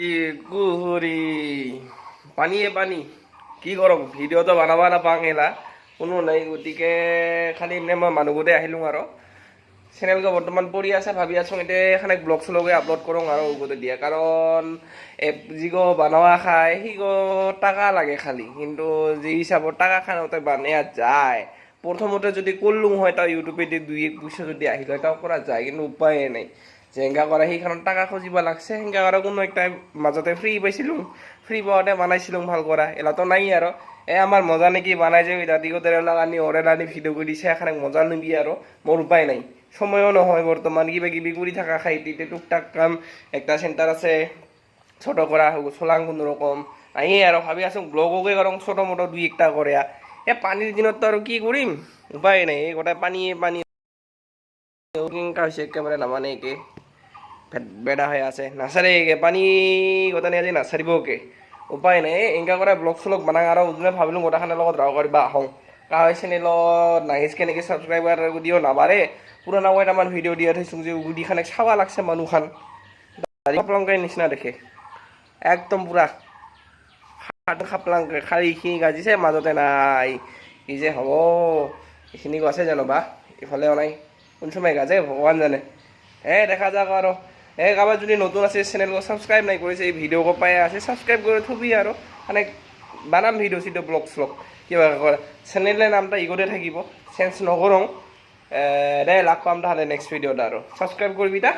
গুহৰি পানীয়ে পানী কি কৰম ভিডিঅ'টো বনাব নাপাওঁ এলা কোনো নাই গতিকে খালি মানে মই মানুহবোৰে আহিলোঁ আৰু চেনেলটো বৰ্তমান পৰি আছে ভাবি আছোঁ এতিয়া এখানে ব্লগ চলগে আপলোড কৰোঁ আৰু গোটে দিয়ে কাৰণ যিগো বানোৱা খায় সিগো টাকা লাগে খালি কিন্তু যি হিচাপত টাকা খানতে বানিয়া যায় প্ৰথমতে যদি করলুম হয় তাও ইউটিউবে দুই এক পয়সা যদি আহিল হয় তাও করা যায় কিন্তু উপায় নাই জেংগা কৰা সেইখনত টাকা খুজিব লাগছে সেংগা কৰা কোনো একটা মাজতে ফ্ৰী পাইছিলোঁ ফ্ৰী পাওঁতে বানাইছিলোঁ ভাল কৰা এলাতো নাই আৰু আমাৰ মজা নাকি বানাই যে দাদিগোদেৰ লাগানি ওৰে লানি ভিডিও কৰে দিছে এখানে মজা নিবি আৰু মোৰ উপায় নাই সময়ও নহয় বৰ্তমান কিবা কিবি কৰি থাকা খাইতে টুকটাক কাম একটা সেন্টাৰ আছে ছোট কৰা চলাং কোনো ৰকম নাই আৰু ভাবি আছোঁ ব্লগকে করং ছোট মোটো দুই একটা করে পানির দিনত তো আর কি করিম উপায় নাই গোটাই পানী একেবারে নামানে একে বেড়া হয়ে আছে নাচারে একে পানি গোটা নিয়ে আজি নাচারিব ওকে উপায় নাই এংকা করে ব্লগ চলগ বানাং আৰু উজনে ভাবিলোঁ গোটাখানৰ লগত ৰাও কৰিবা আহোঁ কাহৈ চেনেলত নাহিজ কেনেকৈ ছাবস্ক্ৰাইবাৰ দিও নাবাৰে পুৰণা কেইটামান ভিডিঅ' দিয়া থৈছোঁ যে উগুদিখানে চাবা লাগছে মানুহখান খাপলাংকাই নিচিনা দেখে একদম পুৰা খাপলাংকে খাৰীখিনি গাজিছে মাজতে নাই কি যে হ'ব এইখিনি আছে জানো বা ইফালেও নাই কোন সময় গাজে ভগৱান জানে দেখা যাক আৰু কাৰোবাৰ যদি নতুন আছে চেনেলটো ছাবস্ক্ৰাইব নাই কৰিছে এই ভিডিঅ' পাই আছে ছাবস্ক্ৰাইব কৰি থবি আৰু মানে বানাম ভিডিঅ' চিডিঅ' ব্লগ শ্লগ কিবা কৰে চেনেলৰ নামটা ইগতে থাকিব চেঞ্জ নকৰোঁ দে লাগ পাম তাহলে নেক্সট ভিডিঅ'ত আৰু ছাবস্ক্ৰাইব কৰিবি তা